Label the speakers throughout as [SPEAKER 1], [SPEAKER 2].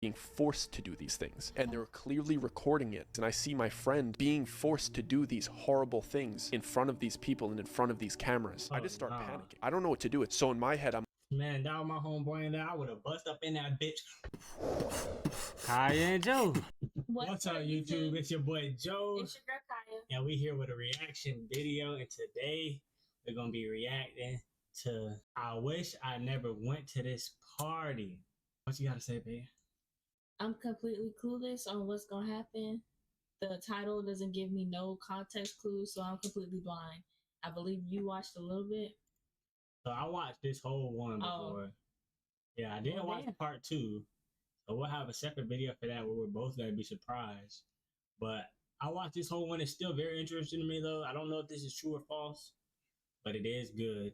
[SPEAKER 1] being forced to do these things, and they're clearly recording it, and I see my friend being forced to do these horrible things in front of these people and in front of these cameras. I just start panicking. I don't know what to do. So in my head, I'm,
[SPEAKER 2] man, that was my homeboy in there. I would have bust up in that bitch. Kiyyah and Joe. What's up, YouTube? It's your boy Joe.
[SPEAKER 3] It's your girl Kiyyah.
[SPEAKER 2] And we here with a reaction video, and today we're gonna be reacting to I Wish I Never Went to This Party. What you gotta say, babe?
[SPEAKER 3] I'm completely clueless on what's gonna happen. The title doesn't give me no context clues, so I'm completely blind. I believe you watched a little bit.
[SPEAKER 2] So I watched this whole one before. Yeah, I didn't watch part 2. So we'll have a separate video for that where we're both gonna be surprised. But I watched this whole one. It's still very interesting to me though. I don't know if this is true or false, but it is good.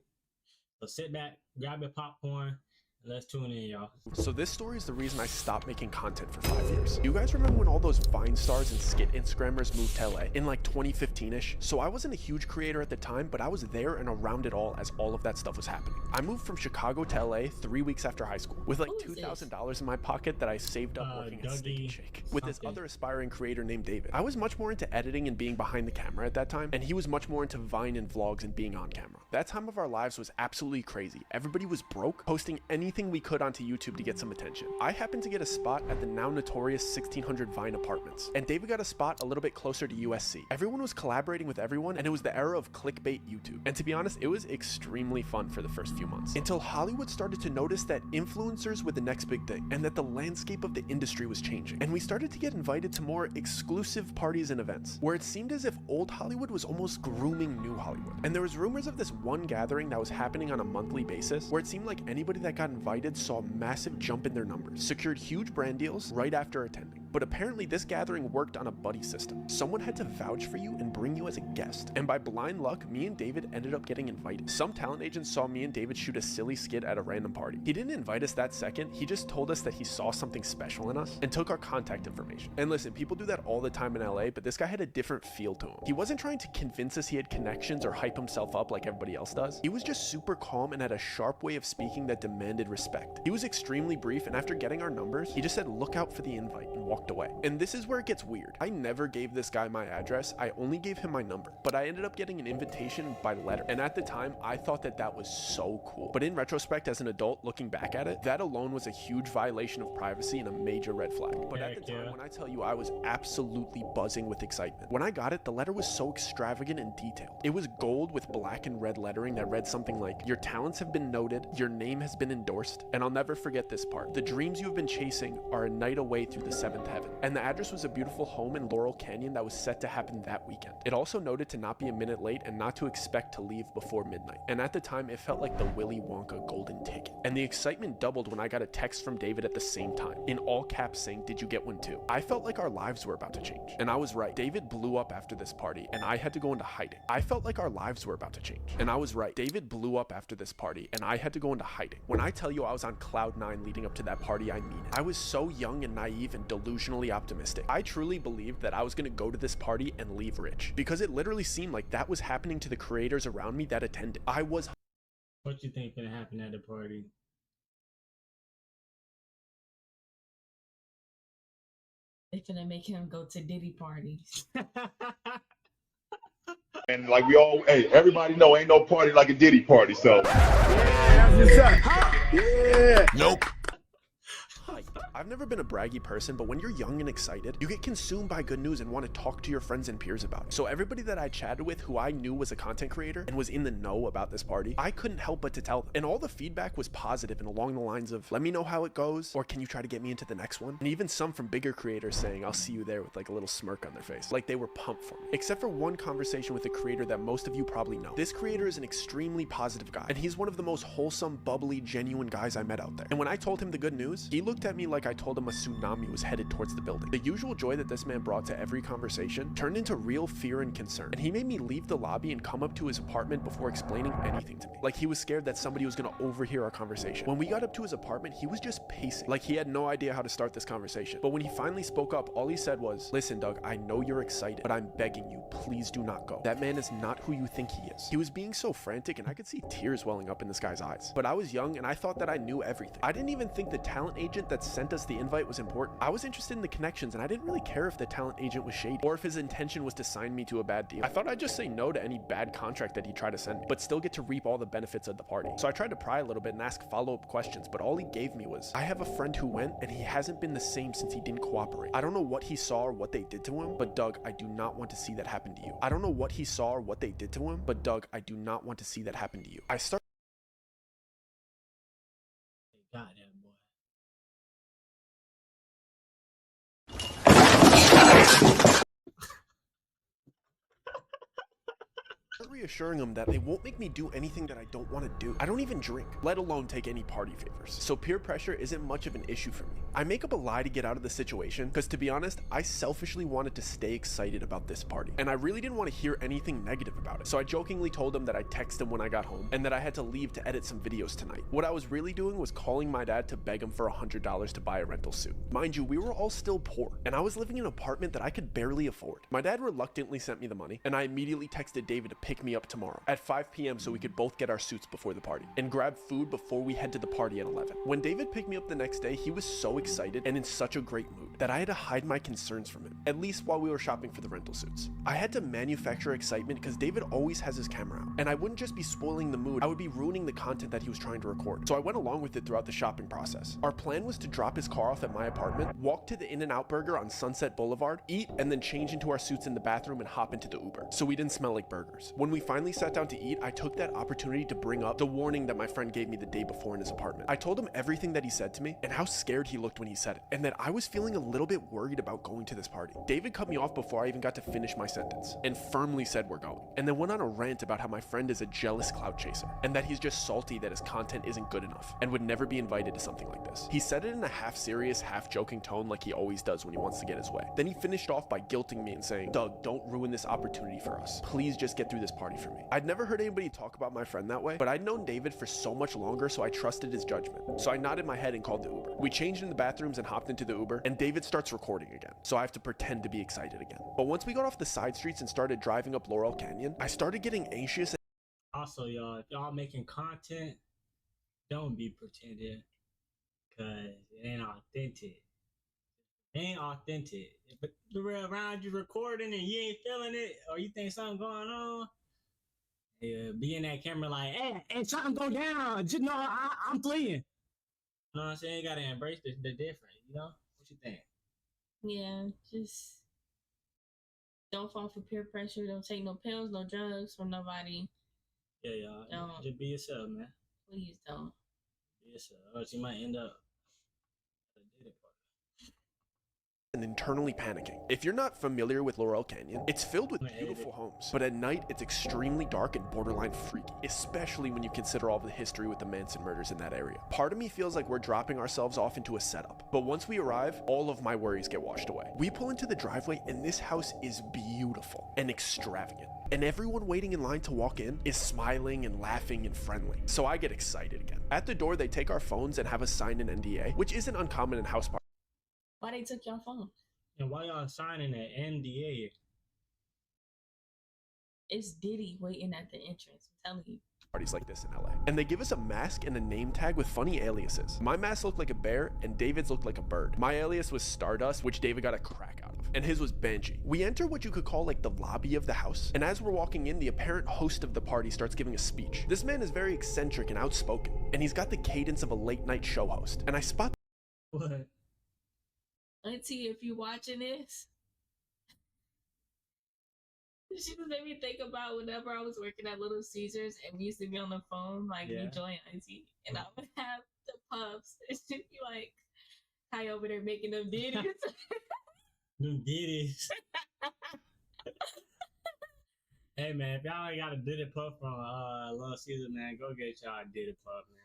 [SPEAKER 2] So sit back, grab your popcorn, and let's tune in, y'all.
[SPEAKER 1] So this story is the reason I stopped making content for 5 years. You guys remember when all those Vine stars and skit Instagrammers moved to LA in like 2015-ish? So I wasn't a huge creator at the time, but I was there and around it all as all of that stuff was happening. I moved from Chicago to LA 3 weeks after high school with like $2,000 in my pocket that I saved up working at Steak and Shake with this other aspiring creator named David. I was much more into editing and being behind the camera at that time, and he was much more into Vine and vlogs and being on camera. That time of our lives was absolutely crazy. Everybody was broke, posting anything we could onto YouTube to get some attention. I happened to get a spot at the now notorious 1600 Vine apartments, and David got a spot a little bit closer to USC. Everyone was collaborating with everyone, and it was the era of clickbait YouTube. And to be honest, it was extremely fun for the first few months, until Hollywood started to notice that influencers were the next big thing, and that the landscape of the industry was changing. And we started to get invited to more exclusive parties and events, where it seemed as if old Hollywood was almost grooming new Hollywood. And there was rumors of this one gathering that was happening on a monthly basis, where it seemed like anybody that got invited saw a massive jump in their numbers, secured huge brand deals right after attending. But apparently this gathering worked on a buddy system. Someone had to vouch for you and bring you as a guest. And by blind luck, me and David ended up getting invited. Some talent agents saw me and David shoot a silly skit at a random party. He didn't invite us that second, he just told us that he saw something special in us and took our contact information. And listen, people do that all the time in LA, but this guy had a different feel to him. He wasn't trying to convince us he had connections or hype himself up like everybody else does. He was just super calm and had a sharp way of speaking that demanded respect. He was extremely brief, and after getting our numbers, he just said, "Look out for the invite," and walked away. And this is where it gets weird. I never gave this guy my address, I only gave him my number, but I ended up getting an invitation by letter. And at the time, I thought that that was so cool. But in retrospect, as an adult looking back at it, that alone was a huge violation of privacy and a major red flag. But at the time, when I tell you, I was absolutely buzzing with excitement. When I got it, the letter was so extravagant and detailed. It was gold with black and red lettering that read something like, "Your talents have been noted, your name has been endorsed," and I'll never forget this part. "The dreams you have been chasing are a night away through the 7th heaven." And the address was a beautiful home in Laurel Canyon that was set to happen that weekend. It also noted to not be a minute late and not to expect to leave before midnight. And at the time, it felt like the Willy Wonka golden ticket. And the excitement doubled when I got a text from David at the same time, in all caps saying, "Did you get one too?" I felt like our lives were about to change. And I was right. David blew up after this party, and I had to go into hiding. I felt like our lives were about to change. And I was right. David blew up after this party, and I had to go into hiding. When I tell you I was on cloud 9 leading up to that party, I mean it. I was so young and naive and delusionally optimistic. I truly believed that I was going to go to this party and leave rich, because it literally seemed like that was happening to the creators around me that attended. I was.
[SPEAKER 2] What you think gonna happen at the party?
[SPEAKER 3] They're gonna make him go to Diddy parties.
[SPEAKER 4] And like we all, hey, everybody know ain't no party like a Diddy party, so.
[SPEAKER 1] Yeah. Nope. I've never been a braggy person, but when you're young and excited, you get consumed by good news and want to talk to your friends and peers about it. So everybody that I chatted with who I knew was a content creator and was in the know about this party, I couldn't help but to tell them. And all the feedback was positive and along the lines of, "Let me know how it goes," or "Can you try to get me into the next one?" And even some from bigger creators saying, "I'll see you there," with like a little smirk on their face, like they were pumped for me. Except for one conversation with a creator that most of you probably know. This creator is an extremely positive guy, and he's one of the most wholesome, bubbly, genuine guys I met out there. And when I told him the good news, he looked at me like I told him a tsunami was headed towards the building. The usual joy that this man brought to every conversation turned into real fear and concern, and he made me leave the lobby and come up to his apartment before explaining anything to me. Like he was scared that somebody was gonna overhear our conversation. When we got up to his apartment, he was just pacing, like he had no idea how to start this conversation. But when he finally spoke up, all he said was, "Listen, Doug, I know you're excited, but I'm begging you, please do not go. That man is not who you think he is." He was being so frantic, and I could see tears welling up in this guy's eyes. But I was young, and I thought that I knew everything. I didn't even think the talent agent that sent us because the invite was important. I was interested in the connections, and I didn't really care if the talent agent was shady or if his intention was to sign me to a bad deal. I thought I'd just say no to any bad contract that he tried to send me, but still get to reap all the benefits of the party. So I tried to pry a little bit and ask follow-up questions, but all he gave me was, I have a friend who went and he hasn't been the same since he didn't cooperate. I don't know what he saw or what they did to him, but Doug, I do not want to see that happen to you. I don't know what he saw or what they did to him, but Doug, I do not want to see that happen to you. I started
[SPEAKER 2] Goddamn boy.
[SPEAKER 1] reassuring him that they won't make me do anything that I don't want to do. I don't even drink, let alone take any party favors. So peer pressure isn't much of an issue for me. I make up a lie to get out of the situation because, to be honest, I selfishly wanted to stay excited about this party, and I really didn't want to hear anything negative about it. So I jokingly told him that I'd text him when I got home and that I had to leave to edit some videos tonight. What I was really doing was calling my dad to beg him for $100 to buy a rental suit. Mind you, we were all still poor, and I was living in an apartment that I could barely afford. My dad reluctantly sent me the money, and I immediately texted David to pick me up tomorrow at 5 p.m. so we could both get our suits before the party and grab food before we head to the party at 11. When David picked me up the next day, he was so excited and in such a great mood that I had to hide my concerns from him, at least while we were shopping for the rental suits. I had to manufacture excitement because David always has his camera out, and I wouldn't just be spoiling the mood, I would be ruining the content that he was trying to record. So I went along with it throughout the shopping process. Our plan was to drop his car off at my apartment, walk to the In-N-Out Burger on Sunset Boulevard, eat, and then change into our suits in the bathroom and hop into the Uber, so we didn't smell like burgers. When we finally sat down to eat, I took that opportunity to bring up the warning that my friend gave me the day before in his apartment. I told him everything that he said to me and how scared he looked when he said it, and that I was feeling a little bit worried about going to this party. David cut me off before I even got to finish my sentence and firmly said we're going, and then went on a rant about how my friend is a jealous clout chaser and that he's just salty that his content isn't good enough and would never be invited to something like this. He said it in a half serious, half joking tone like he always does when he wants to get his way. Then he finished off by guilting me and saying, Doug, don't ruin this opportunity for us. Please just get through this party for me. I'd never heard anybody talk about my friend that way, but I'd known David for so much longer, so I trusted his judgment. So I nodded my head and called the Uber. We changed in the bathrooms and hopped into the Uber, and David starts recording again, so I have to pretend to be excited again. But once we got off the side streets and started driving up Laurel Canyon, I started getting anxious.
[SPEAKER 2] Also, y'all, if y'all making content, don't be pretending, because it ain't authentic. It ain't authentic. If the real around you recording and you ain't feeling it, or you think something going on, yeah, be in that camera like, hey, something go down. Just know I'm fleeing. You know what I'm saying? You gotta embrace the different, you know? What you think?
[SPEAKER 3] Yeah, just don't fall for peer pressure. Don't take no pills, no drugs from nobody.
[SPEAKER 2] Yeah, y'all.
[SPEAKER 3] Don't.
[SPEAKER 2] Just be yourself, man.
[SPEAKER 3] Please don't.
[SPEAKER 2] Be yourself. Or else you might end up at a Diddy party.
[SPEAKER 1] And internally panicking. If you're not familiar with Laurel Canyon, it's filled with beautiful homes, but at night it's extremely dark and borderline freaky, especially when you consider all of the history with the Manson murders in that area. Part of me feels like we're dropping ourselves off into a setup, but once we arrive, all of my worries get washed away. We pull into the driveway and this house is beautiful and extravagant, and everyone waiting in line to walk in is smiling and laughing and friendly, so I get excited again. At the door, they take our phones and have us sign an NDA, which isn't uncommon in house parties.
[SPEAKER 3] Why they took your phone?
[SPEAKER 2] And why y'all signing an NDA?
[SPEAKER 3] It's Diddy waiting at the entrance. I'm telling you.
[SPEAKER 1] Parties like this in LA. And they give us a mask and a name tag with funny aliases. My mask looked like a bear and David's looked like a bird. My alias was Stardust, which David got a crack out of, and his was Banshee. We enter what you could call like the lobby of the house, and as we're walking in, the apparent host of the party starts giving a speech. This man is very eccentric and outspoken, and he's got the cadence of a late night show host. And I spot
[SPEAKER 2] What?
[SPEAKER 3] Auntie, if you watching this, she just made me think about whenever I was working at Little Caesars and we used to be on the phone, like me joining Auntie, and I would have the puffs, and she'd be like, "Hi over there making them ditties."
[SPEAKER 2] Them ditties. Hey man, if y'all ain't got a Diddy puff from Little Caesar, man, go get y'all a Diddy puff, man.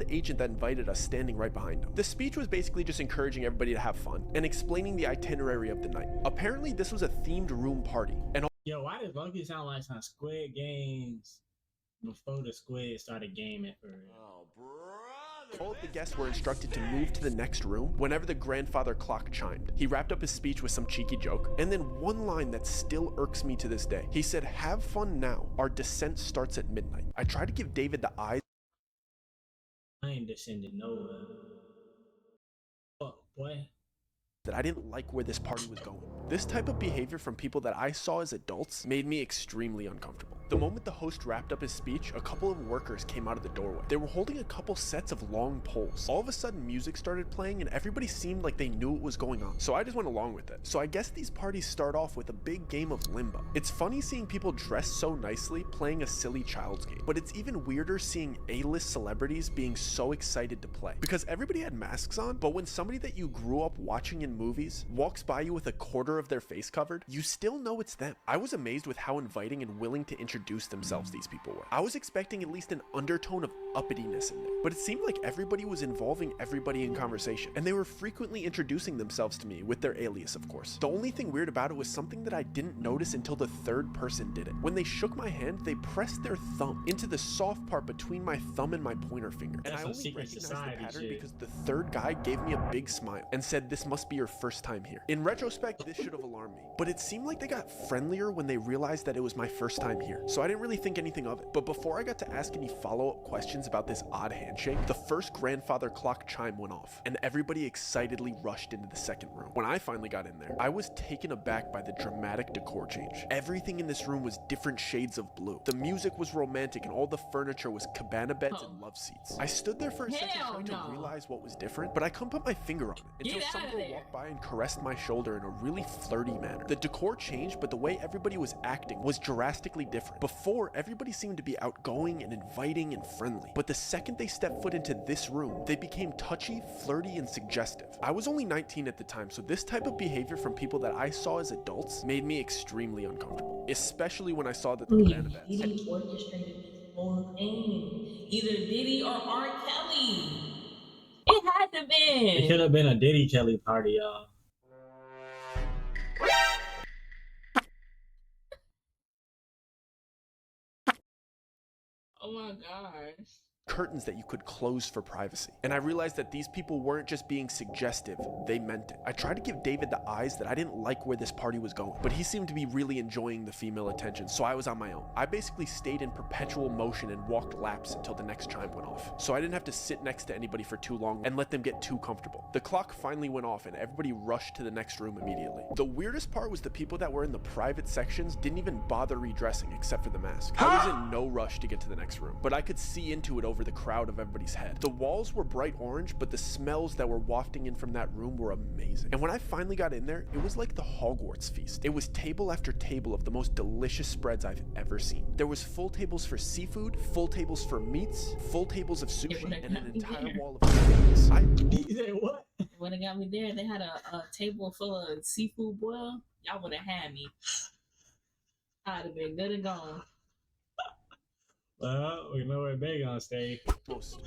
[SPEAKER 1] the agent that invited us standing right behind him. The speech was basically just encouraging everybody to have fun and explaining the itinerary of the night. Apparently this was a themed room party, and
[SPEAKER 2] Yo, why does Loki sound like some Squid Games before the Squid started gaming for real?
[SPEAKER 5] Oh, brother.
[SPEAKER 1] all of the guests were instructed to move to the next room whenever the grandfather clock chimed. He wrapped up his speech with some cheeky joke, and then one line that still irks me to this day. He said, "Have fun now. Our descent starts at midnight." I tried to give David the eyes
[SPEAKER 2] I ain't descending nowhere. boy.
[SPEAKER 1] That I didn't like where this party was going. This type of behavior from people that I saw as adults made me extremely uncomfortable. The moment the host wrapped up his speech, a couple of workers came out of the doorway. They were holding a couple sets of long poles. All of a sudden, music started playing and everybody seemed like they knew what was going on. So I just went along with it. So I guess these parties start off with a big game of limbo. It's funny seeing people dressed so nicely playing a silly child's game, but it's even weirder seeing A-list celebrities being so excited to play. Because everybody had masks on, but when somebody that you grew up watching in movies walks by you with a quarter of their face covered, you still know it's them. I was amazed with how inviting and willing to introduce themselves these people were. I was expecting at least an undertone of uppityness in there, but it seemed like everybody was involving everybody in conversation, and they were frequently introducing themselves to me with their alias, of course. The only thing weird about it was something that I didn't notice until the third person did it. When they shook my hand, they pressed their thumb into the soft part between my thumb and my pointer finger, and I only recognized the pattern because the third guy gave me a big smile and said, "This must be your first time here." In retrospect, this should have alarmed me, but it seemed like they got friendlier when they realized that it was my first time here, so I didn't really think anything of it. But before I got to ask any follow-up questions about this odd handshake, the first grandfather clock chime went off, and everybody excitedly rushed into the second room. When I finally got in there, I was taken aback by the dramatic decor change. Everything in this room was different shades of blue. The music was romantic, and all the furniture was cabana beds and love seats. I stood there for a second trying to realize what was different, but I couldn't put my finger on it until some girl walked by and caressed my shoulder in a really flirty manner. The decor changed, but the way everybody was acting was drastically different. Before, everybody seemed to be outgoing and inviting and friendly, but the second they stepped foot into this room, they became touchy, flirty, and suggestive. I was only 19 at the time, so this type of behavior from people that I saw as adults made me extremely uncomfortable, especially when I saw that the cabana beds.
[SPEAKER 6] Diddy orchestrated this whole thing. Either Diddy or R. Kelly. It had to be.
[SPEAKER 2] It should have been a Diddy Kelly party, y'all.
[SPEAKER 3] Oh my gosh.
[SPEAKER 1] Curtains that you could close for privacy. And I realized that these people weren't just being suggestive, they meant it. I tried to give David the eyes that I didn't like where this party was going, but he seemed to be really enjoying the female attention, so I was on my own. I basically stayed in perpetual motion and walked laps until the next chime went off, so I didn't have to sit next to anybody for too long and let them get too comfortable. The clock finally went off and everybody rushed to the next room immediately. The weirdest part was the people that were in the private sections didn't even bother redressing except for the mask. I was in no rush to get to the next room, but I could see into it over the crowd of everybody's head. The walls were bright orange, but the smells that were wafting in from that room were amazing. And when I finally got in there, it was like the Hogwarts feast. It was table after table of the most delicious spreads I've ever seen. There was full tables for seafood, full tables for meats, full tables of sushi, and an entire wall of steaks.
[SPEAKER 2] You said what?
[SPEAKER 6] When it got me there, they had a table full of seafood boil. Y'all would have had me. I'd have been good and gone.
[SPEAKER 2] Well, we know where they gonna stay.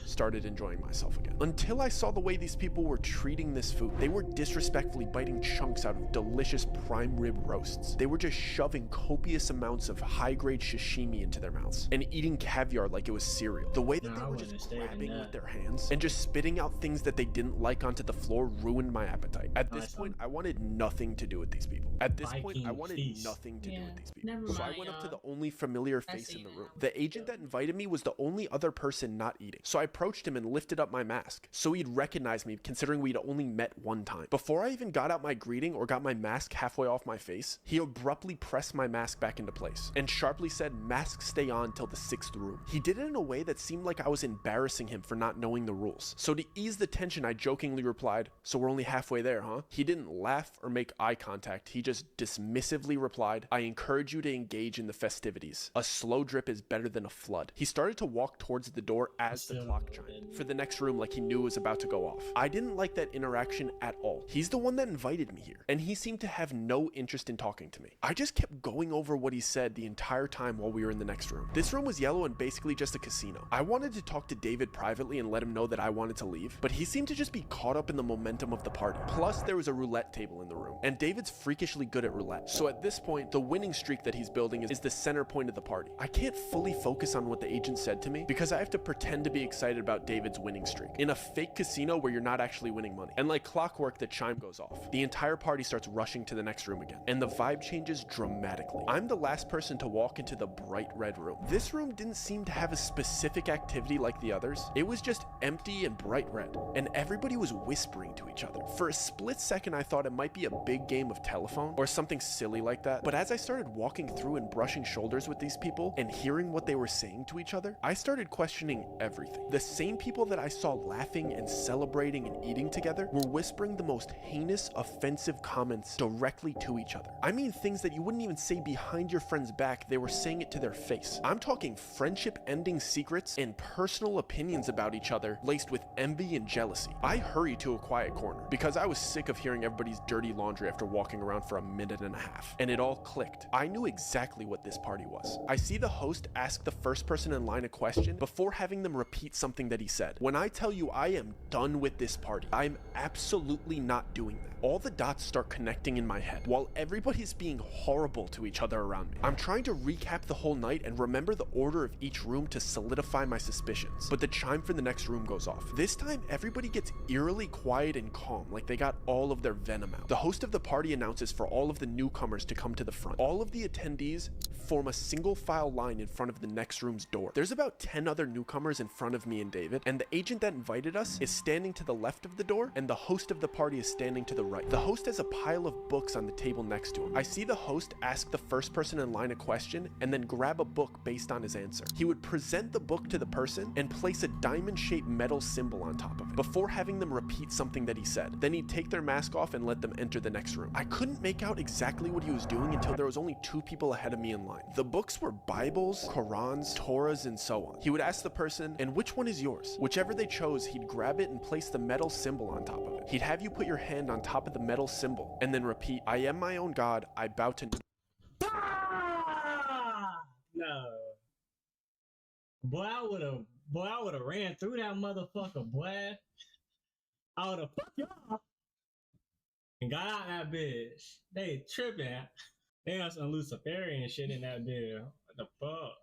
[SPEAKER 1] Started enjoying myself again. Until I saw the way these people were treating this food. They were disrespectfully biting chunks out of delicious prime rib roasts. They were just shoving copious amounts of high-grade sashimi into their mouths and eating caviar like it was cereal. The way that they were just grabbing with their hands and just spitting out things that they didn't like onto the floor ruined my appetite. At this point, I wanted nothing to do with these people. At this point, I wanted nothing to do with these people. So I went up to the only familiar face in the room. The agent that invited me was the only other person not eating. So I approached him and lifted up my mask, so he'd recognize me considering we'd only met one time. Before I even got out my greeting or got my mask halfway off my face, he abruptly pressed my mask back into place and sharply said, "Mask stay on till the 6th room." He did it in a way that seemed like I was embarrassing him for not knowing the rules. So to ease the tension, I jokingly replied, "So we're only halfway there, huh?" He didn't laugh or make eye contact. He just dismissively replied, "I encourage you to engage in the festivities. A slow drip is better than a flood." He started to walk towards the door as the clock chimed for the next room like he knew it was about to go off. I didn't like that interaction at all. He's the one that invited me here, and he seemed to have no interest in talking to me. I just kept going over what he said the entire time while we were in the next room. This room was yellow and basically just a casino. I wanted to talk to David privately and let him know that I wanted to leave, but he seemed to just be caught up in the momentum of the party. Plus, there was a roulette table in the room, and David's freakishly good at roulette. So at this point, the winning streak that he's building is the center point of the party. I can't fully focus on on what the agent said to me because I have to pretend to be excited about David's winning streak in a fake casino where you're not actually winning money. And like clockwork, the chime goes off. The entire party starts rushing to the next room again, and the vibe changes dramatically. I'm the last person to walk into the bright red room. This room didn't seem to have a specific activity like the others. It was just empty and bright red, and everybody was whispering to each other. For a split second, I thought it might be a big game of telephone or something silly like that, but as I started walking through and brushing shoulders with these people and hearing what they were saying to each other, I started questioning everything. The same people that I saw laughing and celebrating and eating together were whispering the most heinous, offensive comments directly to each other. I mean things that you wouldn't even say behind your friend's back, they were saying it to their face. I'm talking friendship-ending secrets and personal opinions about each other laced with envy and jealousy. I hurried to a quiet corner because I was sick of hearing everybody's dirty laundry after walking around for a minute and a half. And it all clicked. I knew exactly what this party was. I see the host ask the first person in line a question before having them repeat something that he said. When I tell you I am done with this party, I'm absolutely not doing that. All the dots start connecting in my head while everybody's being horrible to each other around me. I'm trying to recap the whole night and remember the order of each room to solidify my suspicions, but the chime for the next room goes off. This time, everybody gets eerily quiet and calm, like they got all of their venom out. The host of the party announces for all of the newcomers to come to the front. All of the attendees form a single file line in front of the next room's door. There's about 10 other newcomers in front of me and David, and the agent that invited us is standing to the left of the door, and the host of the party is standing to the right. The host has a pile of books on the table next to him. I see the host ask the first person in line a question and then grab a book based on his answer. He would present the book to the person and place a diamond-shaped metal symbol on top of it before having them repeat something that he said. Then he'd take their mask off and let them enter the next room. I couldn't make out exactly what he was doing until there was only 2 people ahead of me in line. The books were Bibles, Qurans, Torahs, and so on. He would ask the person, "And which one is yours?" Whichever they chose, he'd grab it and place the metal symbol on top of it. He'd have you put your hand on top of the metal symbol and then repeat, "I am my own God, I bow to..."
[SPEAKER 2] No. Boy, I would have ran through that motherfucker, boy. I would have fucked y'all and got out that bitch. They tripping. They got some Luciferian shit in that bitch. What the fuck?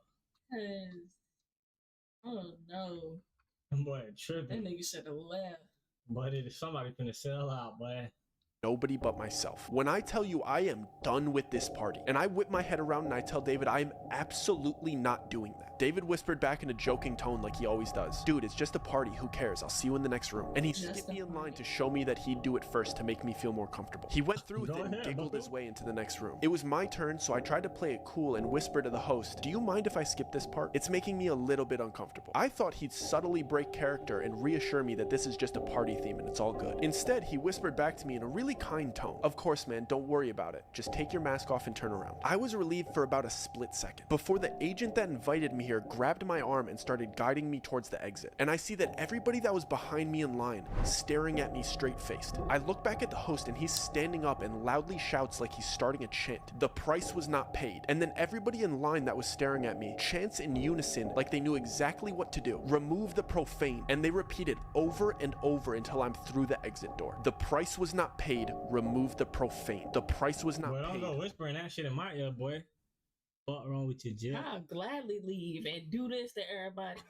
[SPEAKER 6] Oh no.
[SPEAKER 2] Boy,
[SPEAKER 6] That
[SPEAKER 2] tripping.
[SPEAKER 6] nigga should have left.
[SPEAKER 2] But it is somebody finna sell out, boy.
[SPEAKER 1] Nobody but myself. When I tell you I am done with this party, and I whip my head around and I tell David I am absolutely not doing that. David whispered back in a joking tone like he always does, "Dude, it's just a party, who cares? I'll see you in the next room." And he skipped me in line to show me that he'd do it first to make me feel more comfortable. He went through with it and giggled his way into the next room. It was my turn, so I tried to play it cool and whisper to the host, "Do you mind if I skip this part? It's making me a little bit uncomfortable." I thought he'd subtly break character and reassure me that this is just a party theme and it's all good. Instead, he whispered back to me in a really kind tone, "Of course, man, don't worry about it. Just take your mask off and turn around." I was relieved for about a split second before the agent that invited me here grabbed my arm and started guiding me towards the exit. And I see that everybody that was behind me in line staring at me straight-faced. I look back at the host and he's standing up and loudly shouts like he's starting a chant. The price was not paid. And then everybody in line that was staring at me chants in unison like they knew exactly what to do. "Remove the profane." And they repeated over and over until I'm through the exit door. "The price was not paid. Remove the profane. The price was not
[SPEAKER 2] Boy,
[SPEAKER 1] paid."
[SPEAKER 2] don't go whispering that shit in my ear, boy. What wrong with you, Jill?
[SPEAKER 6] I'll gladly leave and do this to everybody.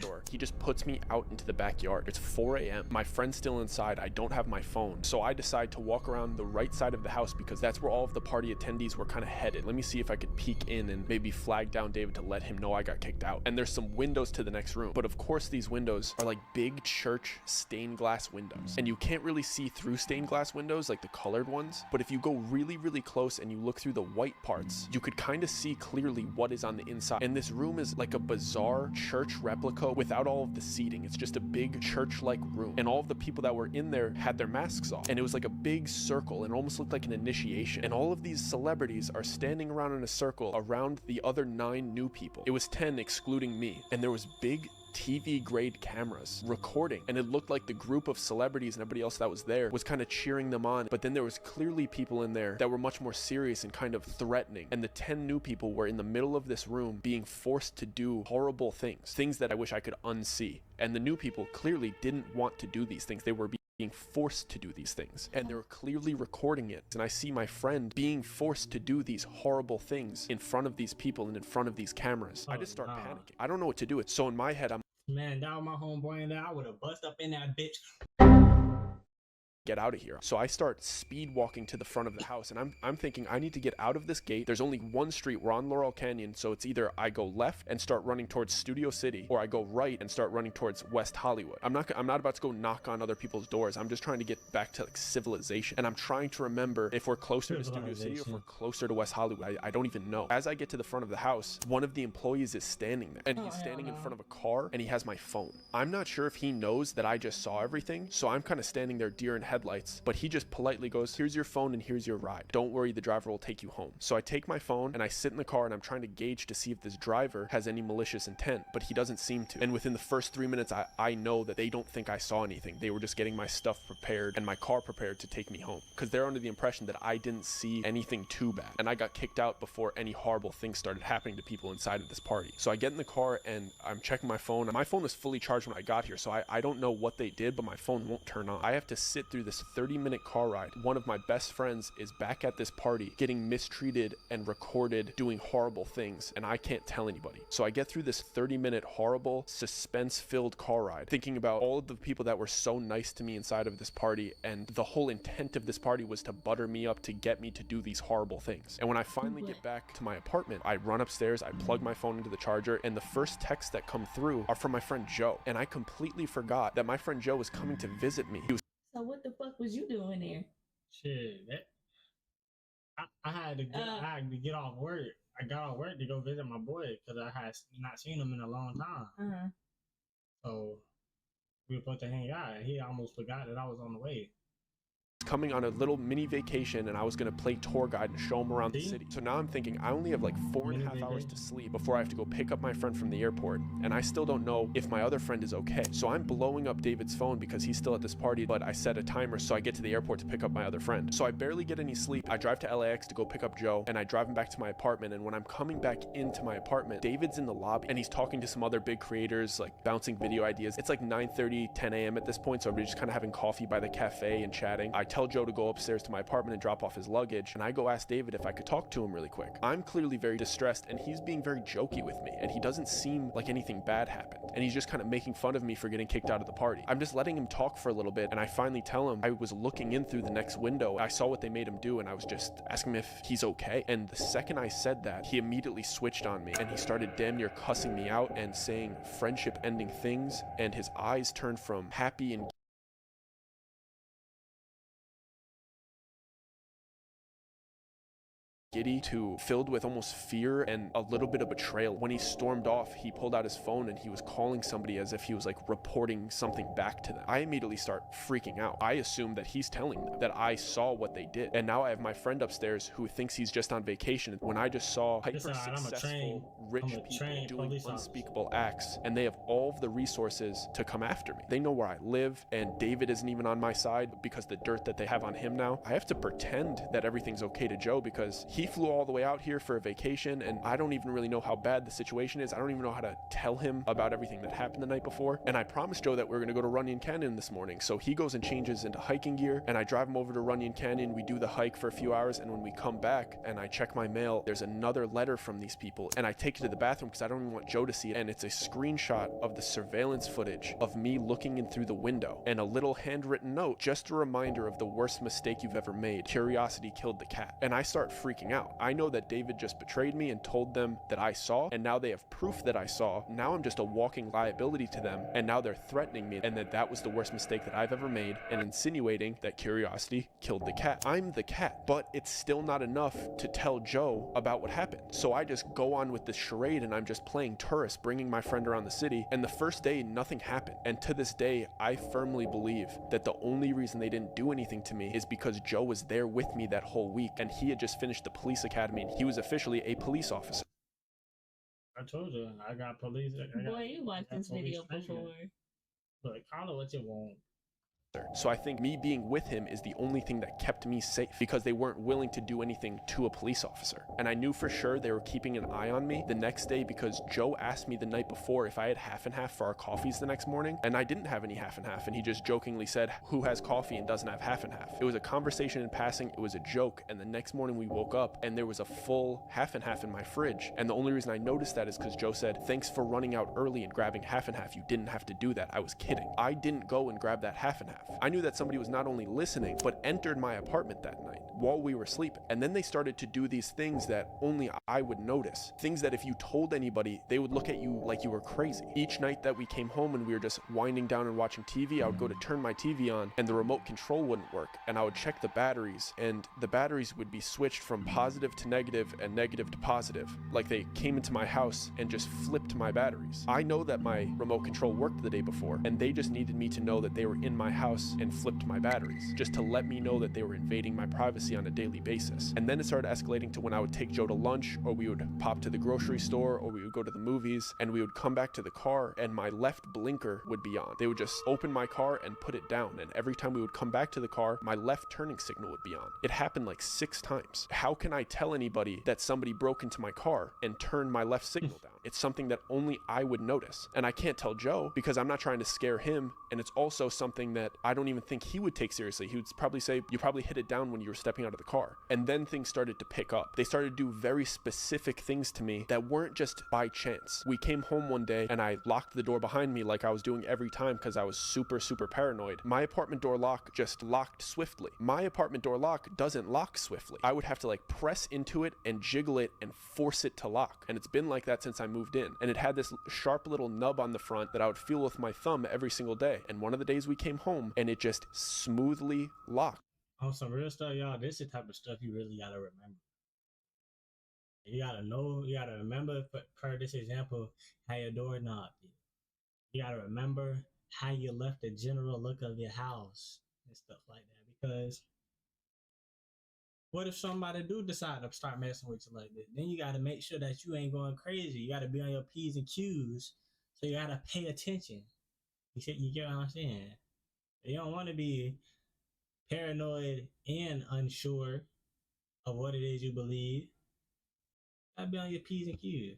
[SPEAKER 1] door. He just puts me out into the backyard. It's 4 a.m. My friend's still inside. I don't have my phone. So I decide to walk around the right side of the house because that's where all of the party attendees were kind of headed. Let me see if I could peek in and maybe flag down David to let him know I got kicked out. And there's some windows to the next room. But of course these windows are like big church stained glass windows. And you can't really see through stained glass windows like the colored ones. But if you go really, really close and you look through the white parts, you could kind of see clearly what is on the inside. And this room is like a bizarre church replica without all of the seating. It's just a big church-like room. And all of the people that were in there had their masks off. And it was like a big circle and it almost looked like an initiation. And all of these celebrities are standing around in a circle around the other 9 new people. It was 10 excluding me. And there was big TV grade cameras recording, and it looked like the group of celebrities and everybody else that was there was kind of cheering them on. But then there was clearly people in there that were much more serious and kind of threatening, and the 10 new people were in the middle of this room being forced to do horrible things that I wish I could unsee. And the new people clearly didn't want to do these things. They were being forced to do these things, and they're clearly recording it, and I see my friend being forced to do these horrible things in front of these people and in front of these cameras. I just start panicking. I don't know what to do. So in my head, I'm,
[SPEAKER 2] man, that was my homeboy in there. I would have bust up in that bitch.
[SPEAKER 1] Get out of here. So I start speed walking to the front of the house, and I'm thinking I need to get out of this gate. There's only one street. We're on Laurel Canyon, so it's either I go left and start running towards Studio City, or I go right and start running towards West Hollywood. I'm not about to go knock on other people's doors. I'm just trying to get back to like civilization, and I'm trying to remember if we're closer to Studio City or if we're closer to West Hollywood. I don't even know. As I get to the front of the house, one of the employees is standing there, and he's standing in front of a car, and he has my phone. I'm not sure if he knows that I just saw everything, so I'm kind of standing there deer in headlights, but he just politely goes, here's your phone and here's your ride. Don't worry, the driver will take you home. So I take my phone and I sit in the car, and I'm trying to gauge to see if this driver has any malicious intent, but he doesn't seem to. And within the first 3 minutes, I know that they don't think I saw anything. They were just getting my stuff prepared and my car prepared to take me home, because they're under the impression that I didn't see anything too bad, and I got kicked out before any horrible things started happening to people inside of this party. So I get in the car and I'm checking my phone. My phone was fully charged when I got here, so I don't know what they did, but my phone won't turn on. I have to sit through this 30-minute car ride. One of my best friends is back at this party getting mistreated and recorded doing horrible things, and I can't tell anybody. So I get through this 30-minute horrible, suspense-filled car ride, thinking about all of the people that were so nice to me inside of this party, and the whole intent of this party was to butter me up to get me to do these horrible things. And when I finally get back to my apartment, I run upstairs, I plug my phone into the charger, and the first texts that come through are from my friend Joe. And I completely forgot that my friend Joe was coming to visit me.
[SPEAKER 6] So what the fuck was you doing there?
[SPEAKER 2] Shit, I had to get off work. I got off work to go visit my boy because I had not seen him in a long time. So we were supposed to hang out. He almost forgot that I was on the way.
[SPEAKER 1] Coming on a little mini vacation, and I was going to play tour guide and show him around the city. So now I'm thinking I only have like 4.5 hours to sleep before I have to go pick up my friend from the airport, and I still don't know if my other friend is okay. So I'm blowing up David's phone because he's still at this party, but I set a timer so I get to the airport to pick up my other friend. So I barely get any sleep. I drive to LAX to go pick up Joe, and I drive him back to my apartment, and when I'm coming back into my apartment, David's in the lobby, and he's talking to some other big creators, like bouncing video ideas. It's like 9:30, 10 a.m. at this point, so everybody's just kind of having coffee by the cafe and chatting. I tell Joe to go upstairs to my apartment and drop off his luggage, and I go ask David if I could talk to him really quick. I'm clearly very distressed, and he's being very jokey with me, and he doesn't seem like anything bad happened, and he's just kind of making fun of me for getting kicked out of the party. I'm just letting him talk for a little bit, and I finally tell him I was looking in through the next window. I saw what they made him do, and I was just asking him if he's okay. And the second I said that, he immediately switched on me, and he started damn near cussing me out and saying friendship ending things, and his eyes turned from happy and giddy to filled with almost fear and a little bit of betrayal. When he stormed off, he pulled out his phone and he was calling somebody as if he was like reporting something back to them. I immediately start freaking out. I assume that he's telling them that I saw what they did, and now I have my friend upstairs who thinks he's just on vacation when I just saw hyper successful rich people doing unspeakable acts, and they have all of the resources to come after me. They know where I live, and David isn't even on my side because the dirt that they have on him now. I have to pretend that everything's okay to Joe because he flew all the way out here for a vacation, and I don't even really know how bad the situation is. I don't even know how to tell him about everything that happened the night before. And I promised Joe that we were going to go to Runyon Canyon this morning, so he goes and changes into hiking gear, and I drive him over to Runyon Canyon. We do the hike for a few hours, and when we come back and I check my mail, there's another letter from these people, and I take it to the bathroom because I don't even want Joe to see it, and it's a screenshot of the surveillance footage of me looking in through the window, and a little handwritten note, just a reminder of the worst mistake you've ever made. Curiosity killed the cat. And I start freaking out. I know that David just betrayed me and told them that I saw, and now they have proof that I saw. Now I'm just a walking liability to them, and now they're threatening me, and that was the worst mistake that I've ever made, and insinuating that curiosity killed the cat. I'm the cat, but it's still not enough to tell Joe about what happened. So I just go on with this charade, and I'm just playing tourist, bringing my friend around the city, and the first day nothing happened. And to this day, I firmly believe that the only reason they didn't do anything to me is because Joe was there with me that whole week, and he had just finished the police academy, and he was officially a police officer.
[SPEAKER 2] I told you, I got police.
[SPEAKER 6] Boy, you watched this video before.
[SPEAKER 2] Look, call it what you want.
[SPEAKER 1] So I think me being with him is the only thing that kept me safe, because they weren't willing to do anything to a police officer. And I knew for sure they were keeping an eye on me the next day, because Joe asked me the night before if I had half and half for our coffees the next morning, and I didn't have any half and half, and he just jokingly said, who has coffee and doesn't have half and half? It was a conversation in passing, it was a joke, and the next morning we woke up and there was a full half and half in my fridge. And the only reason I noticed that is because Joe said, thanks for running out early and grabbing half and half, you didn't have to do that. I was kidding. I didn't go and grab that half and half. I knew that somebody was not only listening, but entered my apartment that night while we were sleeping. And then they started to do these things that only I would notice. Things that if you told anybody, they would look at you like you were crazy. Each night that we came home and we were just winding down and watching TV, I would go to turn my TV on and the remote control wouldn't work. And I would check the batteries, and the batteries would be switched from positive to negative and negative to positive. Like they came into my house and just flipped my batteries. I know that my remote control worked the day before, and they just needed me to know that they were in my house and flipped my batteries, just to let me know that they were invading my privacy on a daily basis. And then it started escalating to when I would take Joe to lunch, or we would pop to the grocery store, or we would go to the movies, and we would come back to the car and my left blinker would be on. They would just open my car and put it down, and every time we would come back to the car, my left turning signal would be on. It happened like 6 times. How can I tell anybody that somebody broke into my car and turned my left signal down? It's something that only I would notice. And I can't tell Joe because I'm not trying to scare him, and it's also something that I don't even think he would take seriously. He would probably say, you probably hit it down when you were stepping out of the car. And then things started to pick up. They started to do very specific things to me that weren't just by chance. We came home one day and I locked the door behind me like I was doing every time because I was super paranoid. My apartment door lock just locked swiftly. My apartment door lock doesn't lock swiftly. I would have to like press into it and jiggle it and force it to lock. And it's been like that since I moved in. And it had this sharp little nub on the front that I would feel with my thumb every single day. And one of the days we came home and it just smoothly locked.
[SPEAKER 2] On some real stuff, y'all, this is the type of stuff you really gotta remember. You gotta know, you gotta remember, per this example, how your doorknob is. You gotta remember how you left the general look of your house and stuff like that. Because what if somebody do decide to start messing with you like this? Then you gotta make sure that you ain't going crazy. You gotta be on your P's and Q's. So you gotta pay attention. You get what I'm saying? You don't want to be paranoid and unsure of what it is you believe. You gotta be on your P's and Q's.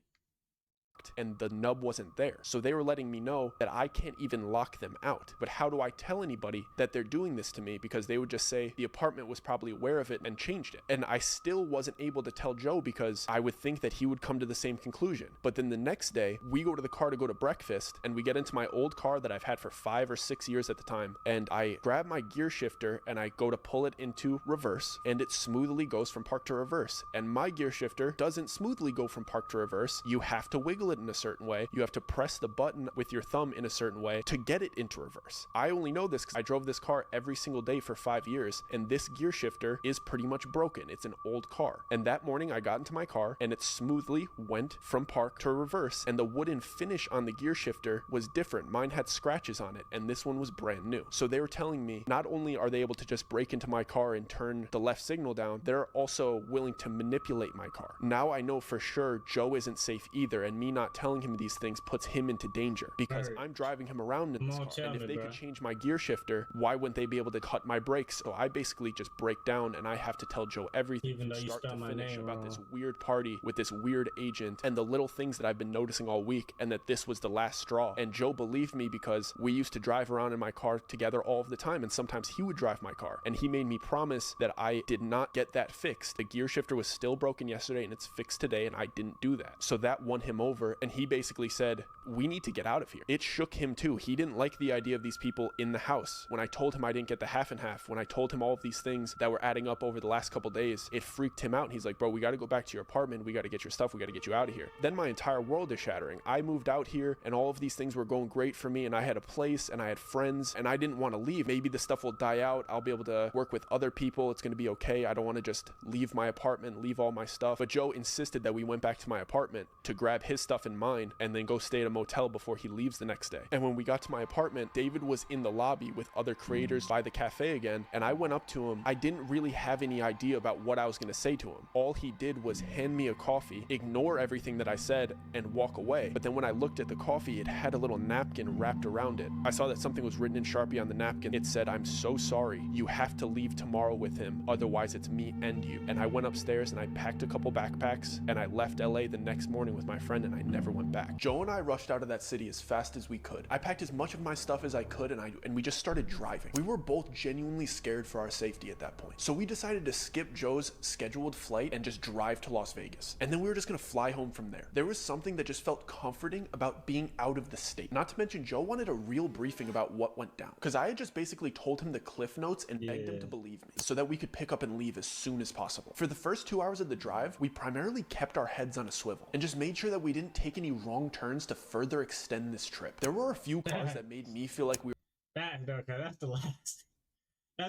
[SPEAKER 1] And the nub wasn't there. So they were letting me know that I can't even lock them out. But how do I tell anybody that they're doing this to me? Because they would just say the apartment was probably aware of it and changed it. And I still wasn't able to tell Joe because I would think that he would come to the same conclusion. But then the next day, we go to the car to go to breakfast, and we get into my old car that I've had for 5 or 6 years at the time. And I grab my gear shifter and I go to pull it into reverse, and it smoothly goes from park to reverse. And my gear shifter doesn't smoothly go from park to reverse. You have to wiggle it in a certain way. You have to press the button with your thumb in a certain way to get it into reverse. I only know this because I drove this car every single day for 5 years, and this gear shifter is pretty much broken. It's an old car. And that morning I got into my car and it smoothly went from park to reverse, and the wooden finish on the gear shifter was different. Mine had scratches on it and this one was brand new. So they were telling me not only are they able to just break into my car and turn the left signal down, they're also willing to manipulate my car. Now I know for sure Joe isn't safe either, and me not telling him these things puts him into danger because I'm driving him around in this car. And if they could change my gear shifter, why wouldn't they be able to cut my brakes? So I basically just break down and I have to tell Joe everything from start to finish about this weird party with this weird agent and the little things that I've been noticing all week, and that this was the last straw. And Joe believed me because we used to drive around in my car together all of the time, and sometimes he would drive my car, and he made me promise that I did not get that fixed. The gear shifter was still broken yesterday and it's fixed today, and I didn't do that. So that won him over, and he basically said, we need to get out of here. It shook him too. He didn't like the idea of these people in the house. When I told him I didn't get the half and half, when I told him all of these things that were adding up over the last couple days, it freaked him out. And he's like, bro, we got to go back to your apartment. We got to get your stuff. We got to get you out of here. Then my entire world is shattering. I moved out here and all of these things were going great for me, and I had a place and I had friends and I didn't want to leave. Maybe the stuff will die out. I'll be able to work with other people. It's going to be okay. I don't want to just leave my apartment, leave all my stuff. But Joe insisted that we went back to my apartment to grab his stuff stuff in mine and then go stay at a motel before he leaves the next day. And when we got to my apartment, David was in the lobby with other creators by the cafe again, and I went up to him. I didn't really have any idea about what I was going to say to him. All he did was hand me a coffee, ignore everything that I said, and walk away. But then when I looked at the coffee, it had a little napkin wrapped around it. I saw that something was written in Sharpie on the napkin. It said, "I'm so sorry. You have to leave tomorrow with him, otherwise it's me and you." And I went upstairs and I packed a couple backpacks and I left LA the next morning with my friend, and I never went back. Joe and I rushed out of that city as fast as we could. I packed as much of my stuff as I could, and we just started driving. We were both genuinely scared for our safety at that point. So we decided to skip Joe's scheduled flight and just drive to Las Vegas. And then we were just gonna fly home from there. There was something that just felt comforting about being out of the state. Not to mention, Joe wanted a real briefing about what went down, because I had just basically told him the cliff notes and begged him to believe me so that we could pick up and leave as soon as possible. For the first 2 hours of the drive, we primarily kept our heads on a swivel and just made sure that we didn't take any wrong turns to further extend this trip. There were a few cars that made me feel like we were
[SPEAKER 2] That's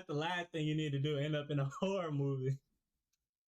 [SPEAKER 2] the last thing you need to do, end up in a horror movie.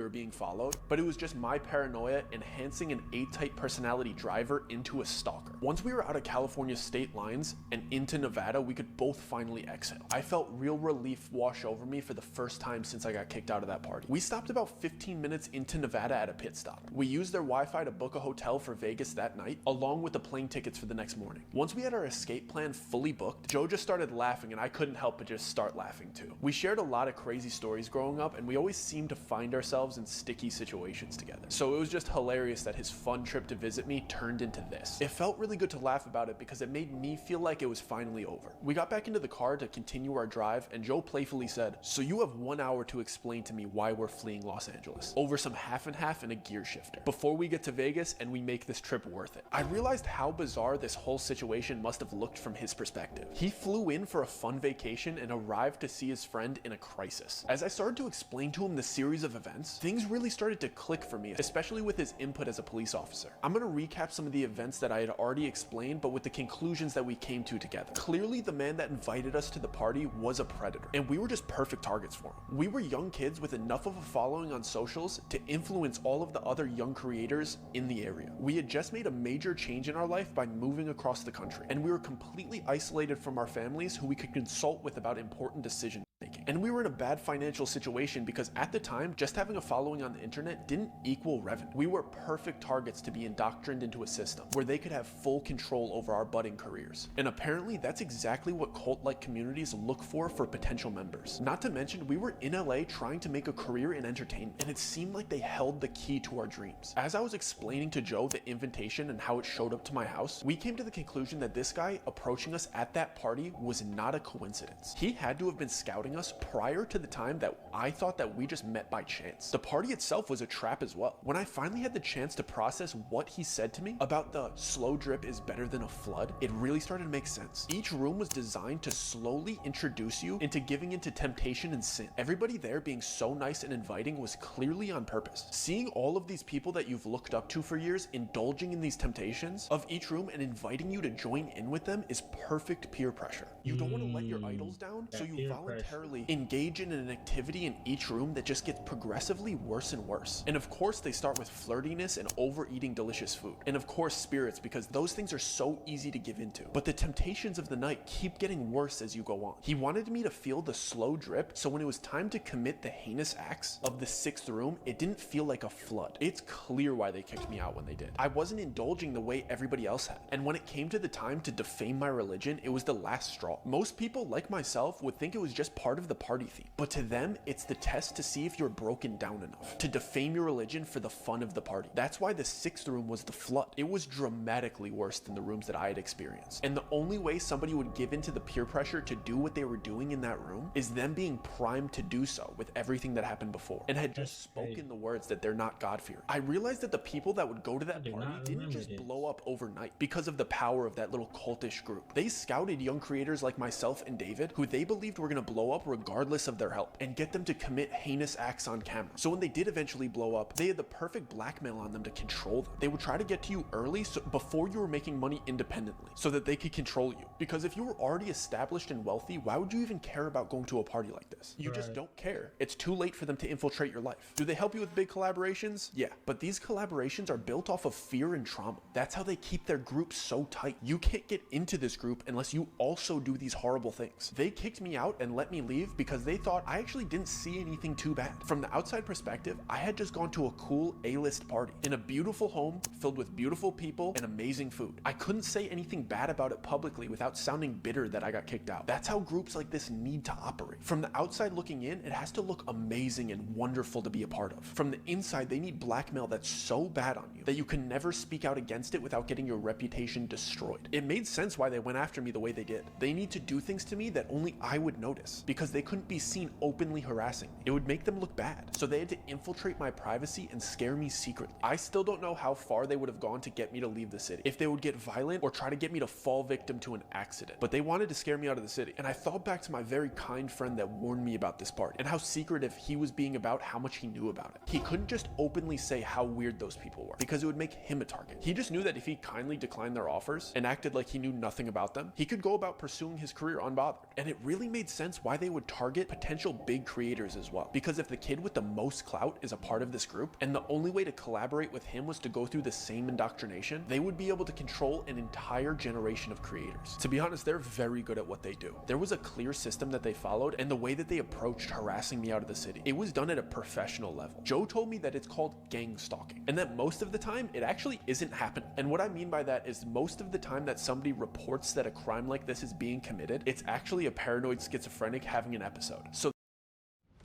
[SPEAKER 1] were being followed, but it was just my paranoia enhancing an A-type personality driver into a stalker. Once we were out of California state lines and into Nevada, we could both finally exhale. I felt real relief wash over me for the first time since I got kicked out of that party. We stopped about 15 minutes into Nevada at a pit stop. We used their Wi-Fi to book a hotel for Vegas that night, along with the plane tickets for the next morning. Once we had our escape plan fully booked, Joe just started laughing, and I couldn't help but just start laughing too. We shared a lot of crazy stories growing up, and we always seemed to find ourselves in sticky situations together. So it was just hilarious that his fun trip to visit me turned into this. It felt really good to laugh about it because it made me feel like it was finally over. We got back into the car to continue our drive, and Joe playfully said, "So you have 1 hour to explain to me why we're fleeing Los Angeles over some half and half and a gear shifter before we get to Vegas and we make this trip worth it." I realized how bizarre this whole situation must have looked from his perspective. He flew in for a fun vacation and arrived to see his friend in a crisis. As I started to explain to him the series of events, things really started to click for me, especially with his input as a police officer. I'm going to recap some of the events that I had already explained, but with the conclusions that we came to together. Clearly, the man that invited us to the party was a predator, and we were just perfect targets for him. We were young kids with enough of a following on socials to influence all of the other young creators in the area. We had just made a major change in our life by moving across the country, and we were completely isolated from our families who we could consult with about important decisions making. And we were in a bad financial situation because at the time, just having a following on the internet didn't equal revenue. We were perfect targets to be indoctrined into a system where they could have full control over our budding careers. And apparently that's exactly what cult-like communities look for potential members. Not to mention, we were in LA trying to make a career in entertainment, and it seemed like they held the key to our dreams. As I was explaining to Joe the invitation and how it showed up to my house, we came to the conclusion that this guy approaching us at that party was not a coincidence. He had to have been scouting us prior to the time that I thought that we just met by chance. The party itself was a trap as well. When I finally had the chance to process what he said to me about the slow drip is better than a flood, it really started to make sense. Each room was designed to slowly introduce you into giving into temptation and sin. Everybody there being so nice and inviting was clearly on purpose. Seeing all of these people that you've looked up to for years indulging in these temptations of each room and inviting you to join in with them is perfect peer pressure. You don't want to let your idols down, so you voluntarily engage in an activity in each room that just gets progressively worse and worse. And of course, they start with flirtiness and overeating delicious food. And of course, spirits, because those things are so easy to give into. But the temptations of the night keep getting worse as you go on. He wanted me to feel the slow drip, so when it was time to commit the heinous acts of the 6th room, it didn't feel like a flood. It's clear why they kicked me out when they did. I wasn't indulging the way everybody else had. And when it came to the time to defame my religion, it was the last straw. Most people, like myself, would think it was just part of the party theme. But to them, it's the test to see if you're broken down enough to defame your religion for the fun of the party. That's why the 6th room was the flood. It was dramatically worse than the rooms that I had experienced. And the only way somebody would give into the peer pressure to do what they were doing in that room is them being primed to do so with everything that happened before and had just spoken the words that they're not God-fearing. I realized that the people that would go to that party didn't just blow up overnight because of the power of that little cultish group. They scouted young creators like myself and David, who they believed were going to blow up regardless regardless of their help and get them to commit heinous acts on camera. So when they did eventually blow up, they had the perfect blackmail on them to control them. They would try to get to you early, so before you were making money independently, so that they could control you. Because if you were already established and wealthy, why would you even care about going to a party like this? You just don't care. It's too late for them to infiltrate your life. Do they help you with big collaborations? Yeah, but these collaborations are built off of fear and trauma. That's how they keep their group so tight. You can't get into this group unless you also do these horrible things. They kicked me out and let me leave because they thought I actually didn't see anything too bad. From the outside perspective, I had just gone to a cool A-list party in a beautiful home filled with beautiful people and amazing food. I couldn't say anything bad about it publicly without sounding bitter that I got kicked out. That's how groups like this need to operate. From the outside looking in, it has to look amazing and wonderful to be a part of. From the inside, they need blackmail that's so bad on you that you can never speak out against it without getting your reputation destroyed. It made sense why they went after me the way they did. They need to do things to me that only I would notice because they couldn't be seen openly harassing me. It would make them look bad. So they had to infiltrate my privacy and scare me secretly. I still don't know how far they would have gone to get me to leave the city, if they would get violent or try to get me to fall victim to an accident. But they wanted to scare me out of the city. And I thought back to my very kind friend that warned me about this party and how secretive he was being about how much he knew about it. He couldn't just openly say how weird those people were because it would make him a target. He just knew that if he kindly declined their offers and acted like he knew nothing about them, he could go about pursuing his career unbothered. And it really made sense why they would target potential big creators as well. Because if the kid with the most clout is a part of this group and the only way to collaborate with him was to go through the same indoctrination, they would be able to control an entire generation of creators. To be honest, they're very good at what they do. There was a clear system that they followed and the way that they approached harassing me out of the city. It was done at a professional level. Joe told me that it's called gang stalking and that most of the time it actually isn't happening. And what I mean by that is most of the time that somebody reports that a crime like this is being committed, it's actually a paranoid schizophrenic having an episode. So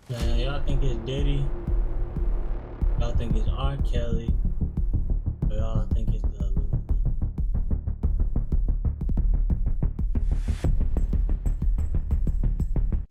[SPEAKER 2] y'all think it's Diddy? Y'all think it's R. Kelly? Or y'all think it's the Illuminati?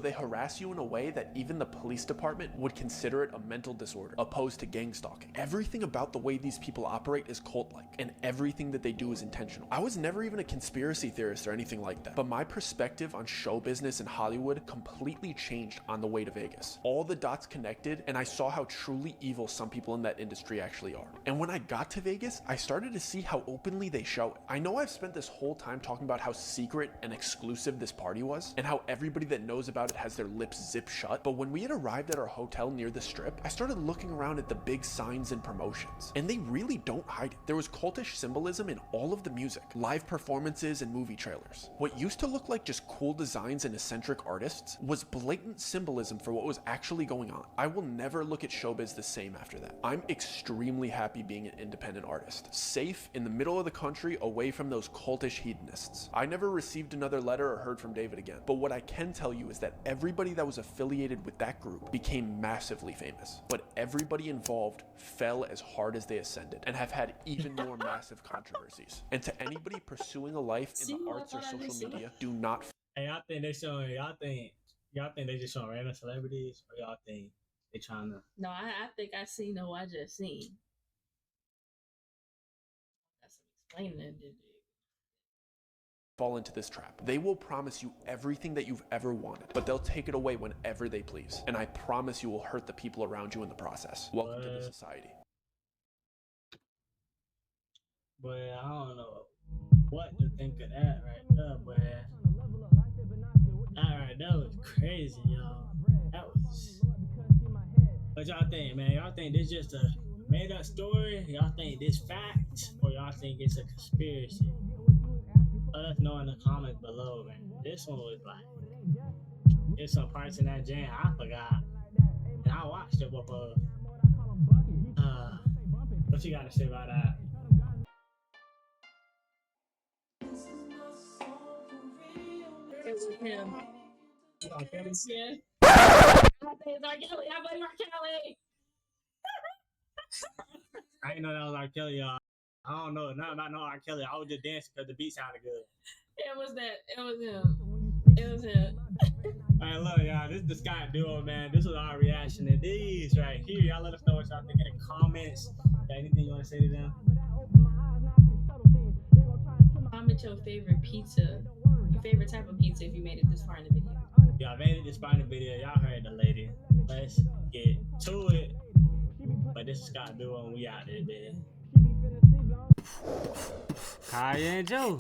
[SPEAKER 1] they harass you in a way that even the police department would consider it a mental disorder, opposed to gang stalking. Everything about the way these people operate is cult-like, and everything that they do is intentional. I was never even a conspiracy theorist or anything like that, but my perspective on show business in Hollywood completely changed on the way to Vegas. All the dots connected, and I saw how truly evil some people in that industry actually are. And when I got to Vegas, I started to see how openly they show it. I know I've spent this whole time talking about how secret and exclusive this party was, and how everybody that knows about it has their lips zipped shut, but when we had arrived at our hotel near the strip, I started looking around at the big signs and promotions, and they really don't hide it. There was cultish symbolism in all of the music, live performances, and movie trailers. What used to look like just cool designs and eccentric artists was blatant symbolism for what was actually going on. I will never look at showbiz the same after that. I'm extremely happy being an independent artist, safe in the middle of the country, away from those cultish hedonists. I never received another letter or heard from David again, but what I can tell you is that everybody that was affiliated with that group became massively famous, but everybody involved fell as hard as they ascended and have had even more massive controversies. And to anybody pursuing a life in the arts or social media, do not.
[SPEAKER 2] Hey, y'all think they showing? Y'all think they just showing random celebrities, or y'all think they trying to?
[SPEAKER 6] No, I think I seen who I just seen. That's some explaining, did you?
[SPEAKER 1] Fall into this trap. They will promise you everything that you've ever wanted, but they'll take it away whenever they please. And I promise you will hurt the people around you in the process. Welcome to the society.
[SPEAKER 2] But I don't know what to think of that right there, but that was crazy, y'all. That was. What y'all think, man? Y'all think this just a made up story? Y'all think this fact, or y'all think it's a conspiracy? Let us know in the comments below, man. This one was like, there's some parts in that jam I forgot, and I watched it before. What you got to say about that?
[SPEAKER 6] It was him.
[SPEAKER 2] R. Kelly?
[SPEAKER 6] Yeah. I think it's R. Kelly. I believe R. Kelly.
[SPEAKER 2] I didn't know that was R. Kelly, y'all. I don't know nothing about no R. Kelly. I was just dancing because the beat sounded good.
[SPEAKER 6] It was that. It was him. It was him.
[SPEAKER 2] I love y'all. This is the Sky Duo, man. This was our reaction to these right here. Y'all let us know what y'all think in the comments. Got anything you want to say to them?
[SPEAKER 6] Comment your favorite pizza, your favorite type of pizza if you made it this far in the video.
[SPEAKER 2] Y'all made it this final video. Y'all heard the lady. Let's get to it. But this is Scott Duo and we out there, man.
[SPEAKER 7] Kiyyah and Joe.